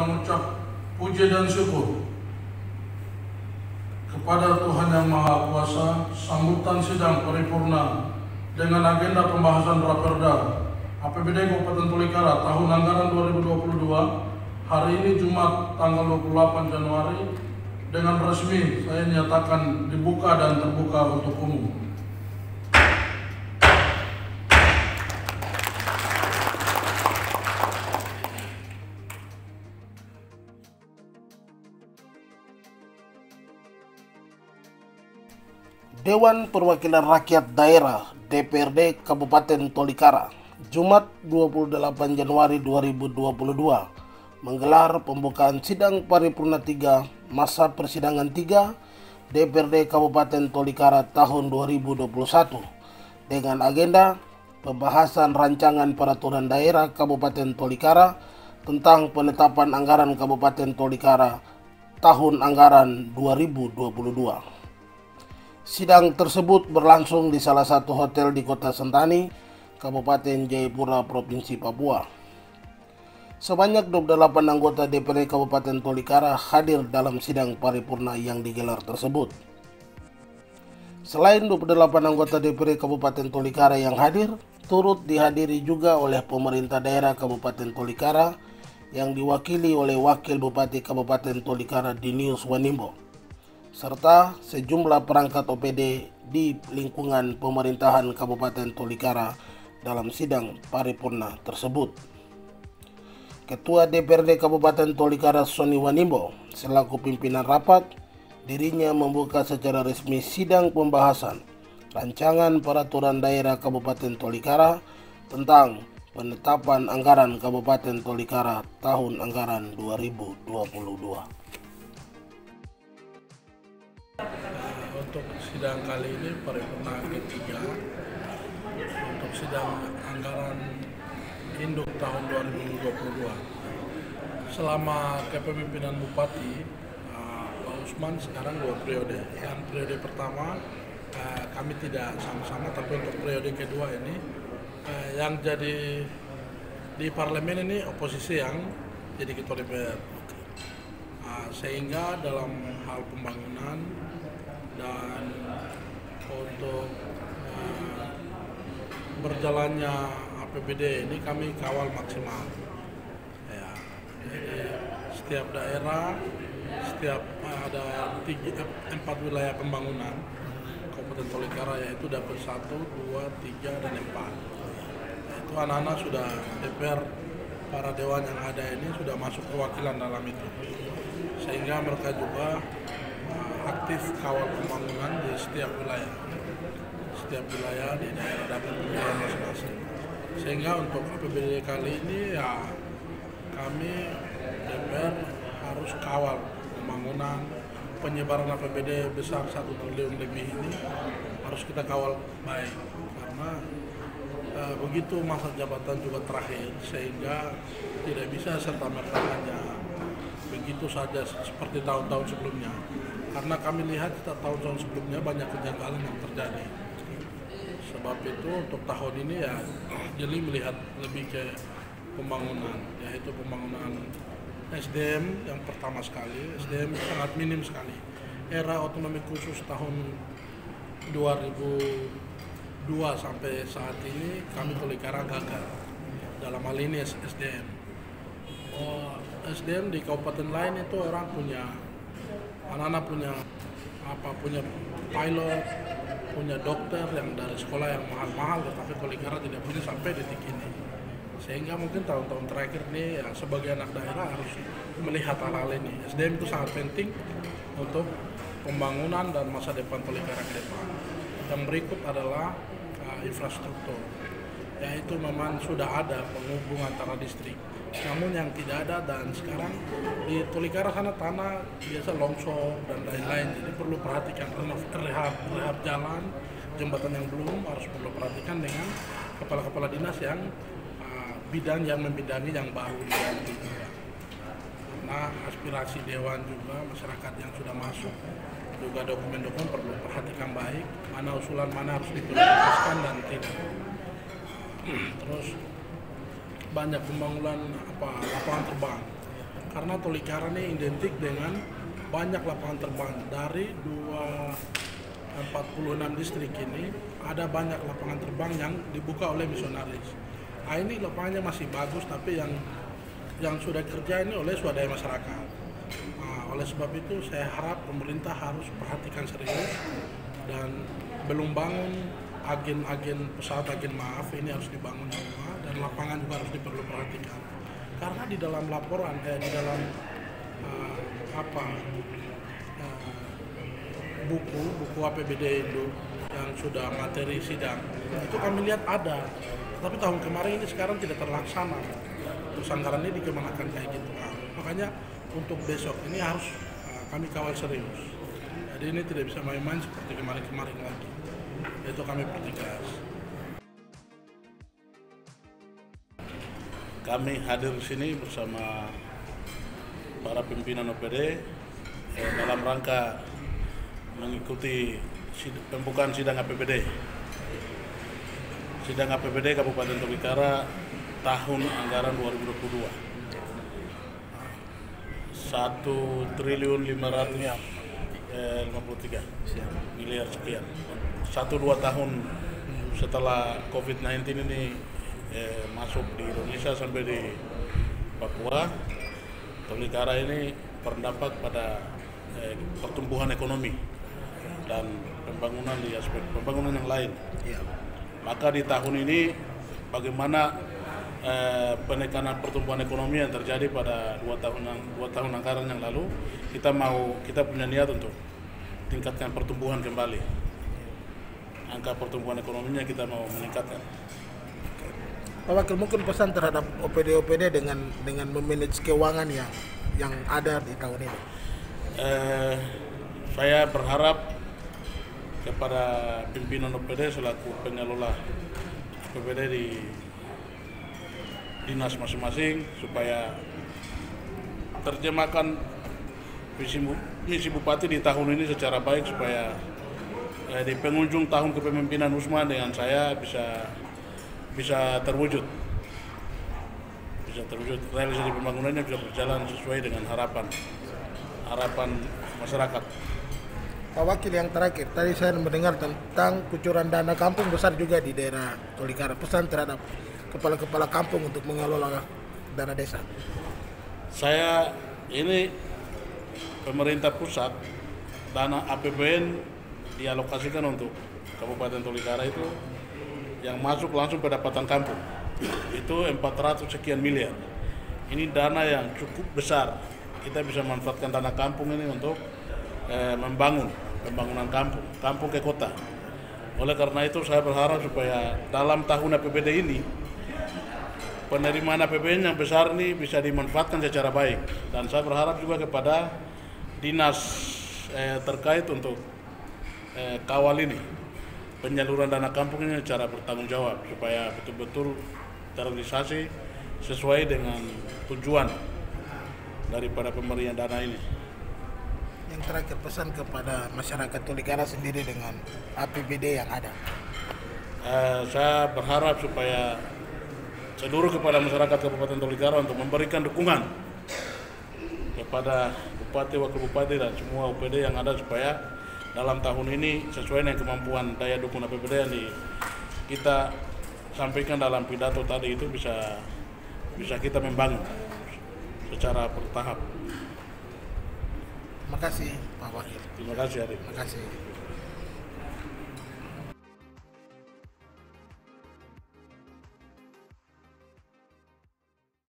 mengucap puji dan syukur kepada Tuhan Yang Maha Kuasa. Sambutan sidang paripurna dengan agenda pembahasan Raperda APBD Kabupaten Tolikara tahun anggaran 2022 hari ini Jumat tanggal 28 Januari dengan resmi saya nyatakan dibuka dan terbuka untuk umum. Dewan Perwakilan Rakyat Daerah DPRD Kabupaten Tolikara Jumat 28 Januari 2022 menggelar pembukaan sidang paripurna 3 masa persidangan 3 DPRD Kabupaten Tolikara tahun 2021 dengan agenda pembahasan rancangan peraturan daerah Kabupaten Tolikara tentang penetapan anggaran Kabupaten Tolikara tahun anggaran 2022. Sidang tersebut berlangsung di salah satu hotel di Kota Sentani, Kabupaten Jayapura, Provinsi Papua. Sebanyak 28 anggota DPRD Kabupaten Tolikara hadir dalam sidang paripurna yang digelar tersebut. Selain 28 anggota DPRD Kabupaten Tolikara yang hadir, turut dihadiri juga oleh pemerintah daerah Kabupaten Tolikara yang diwakili oleh Wakil Bupati Kabupaten Tolikara Dinius Wanimbo, serta sejumlah perangkat OPD di lingkungan pemerintahan Kabupaten Tolikara dalam sidang paripurna tersebut. Ketua DPRD Kabupaten Tolikara Sony Wanimbo selaku pimpinan rapat, dirinya membuka secara resmi sidang pembahasan rancangan peraturan daerah Kabupaten Tolikara tentang penetapan anggaran Kabupaten Tolikara tahun anggaran 2022. Untuk sidang kali ini paripurna ketiga untuk sidang anggaran induk tahun 2022. Selama kepemimpinan Bupati Pak Usman sekarang 2 periode. Yang periode pertama kami tidak sama-sama, tapi untuk periode kedua ini yang jadi di parlemen ini oposisi yang jadi ketua DPR. Sehingga dalam hal pembangunan dan untuk berjalannya APBD ini kami kawal maksimal. Ya, jadi setiap daerah, setiap ada 4 wilayah pembangunan Kabupaten Tolikara, yaitu dapil 1, 2, 3, dan 4. Itu anak-anak sudah DPR, para dewan yang ada ini sudah masuk perwakilan dalam itu, sehingga mereka juga aktif kawal pembangunan di setiap wilayah di daerah dapil pemilihan masing-masing. Sehingga untuk APBD kali ini ya kami DPR harus kawal pembangunan, penyebaran APBD besar 1 triliun lebih ini harus kita kawal baik, karena begitu masa jabatan juga terakhir, sehingga tidak bisa serta-merta hanya begitu saja seperti tahun-tahun sebelumnya. Karena kami lihat tahun-tahun sebelumnya banyak kejanggalan yang terjadi. Sebab itu untuk tahun ini ya jeli melihat lebih ke pembangunan, yaitu pembangunan SDM yang pertama sekali. SDM sangat minim sekali. Era otonomi khusus tahun 2002 sampai saat ini kami Tolikara gagal dalam hal ini SDM. SDM di kabupaten lain itu orang punya, anak-anak punya pilot, punya dokter yang dari sekolah yang mahal-mahal, tetapi Tolikara tidak punya sampai detik ini. Sehingga mungkin tahun-tahun terakhir ini ya, sebagai anak daerah harus melihat hal-hal ini. SDM itu sangat penting untuk pembangunan dan masa depan Tolikara ke depan. Yang berikut adalah infrastruktur, yaitu memang sudah ada penghubung antara distrik. Namun yang tidak ada, dan sekarang di Tolikara sana tanah biasa longsor dan lain-lain, jadi perlu perhatikan rehab jalan, jembatan yang belum harus perlu perhatikan dengan kepala-kepala dinas yang bidang yang membidangi yang baru diganti juga. Karena aspirasi dewan juga, masyarakat yang sudah masuk juga dokumen-dokumen perlu perhatikan baik, mana usulan mana harus diprioritaskan dan tidak. Terus banyak pembangunan lapangan terbang. karena Tolikara ini identik dengan banyak lapangan terbang. Dari 46 distrik ini ada banyak lapangan terbang yang dibuka oleh misionaris. Nah, ini lapangannya masih bagus, tapi yang sudah kerja ini oleh swadaya masyarakat. Nah, oleh sebab itu saya harap pemerintah harus perhatikan serius dan belum bangun agen maaf ini harus dibangun semua, dan lapangan juga harus diperlu perhatikan. Karena di dalam laporan di dalam buku APBD Indo yang sudah materi sidang itu kami lihat ada, tapi tahun kemarin ini sekarang tidak terlaksana. Terus anggaran ini dikemanakan kayak gitu. Nah, makanya untuk besok ini harus kami kawal serius. Jadi ini tidak bisa main-main seperti kemarin-kemarin lagi. Itu kami pertegas. Kami hadir di sini bersama para pimpinan OPD dalam rangka mengikuti pembukaan sidang APBD. Sidang APBD Kabupaten Tolikara tahun anggaran 2022. 1.553 miliar sekian. 1-2 tahun setelah COVID-19 ini masuk di Indonesia sampai di Papua, Tolikara ini berdampak pada pertumbuhan ekonomi dan pembangunan di aspek pembangunan yang lain. Maka di tahun ini bagaimana penekanan pertumbuhan ekonomi yang terjadi pada 2 tahun anggaran yang lalu, kita punya niat untuk tingkatkan pertumbuhan kembali. Angka pertumbuhan ekonominya kita mau meningkatkan. Pak Wakil, mungkin pesan terhadap OPD dengan memanage keuangan yang ada di tahun ini. Saya berharap kepada pimpinan OPD selaku pengelola OPD di dinas masing-masing supaya terjemahkan misi Bupati di tahun ini secara baik, supaya di pengunjung tahun kepemimpinan Usman dengan saya bisa terwujud. Realisasi pembangunannya bisa berjalan sesuai dengan harapan masyarakat. Pak Wakil, yang terakhir, tadi saya mendengar tentang kucuran dana kampung besar juga di daerah Tolikara. Pesan terhadap kepala-kepala kampung untuk mengelola dana desa. Saya ini pemerintah pusat, dana APBN dialokasikan untuk Kabupaten Tolikara itu yang masuk langsung pendapatan kampung itu 400 sekian miliar. Ini dana yang cukup besar. Kita bisa manfaatkan dana kampung ini untuk pembangunan kampung ke kota. Oleh karena itu saya berharap supaya dalam tahun APBD ini penerimaan APBN yang besar ini bisa dimanfaatkan secara baik, dan saya berharap juga kepada dinas terkait untuk kawal ini penyaluran dana kampung ini secara bertanggung jawab, supaya betul-betul terrealisasi sesuai dengan tujuan daripada pemberian dana ini. Yang terakhir, pesan kepada masyarakat Tolikara sendiri dengan APBD yang ada. Saya berharap supaya seluruh kepala masyarakat Kabupaten Tolikara untuk memberikan dukungan kepada Bupati, Wakil Bupati, dan semua OPD yang ada, supaya dalam tahun ini sesuai dengan kemampuan daya dukung APBD yang kita sampaikan dalam pidato tadi itu bisa kita membangun secara bertahap. Terima kasih Pak Wakil. Terima kasih, Adik. Terima kasih.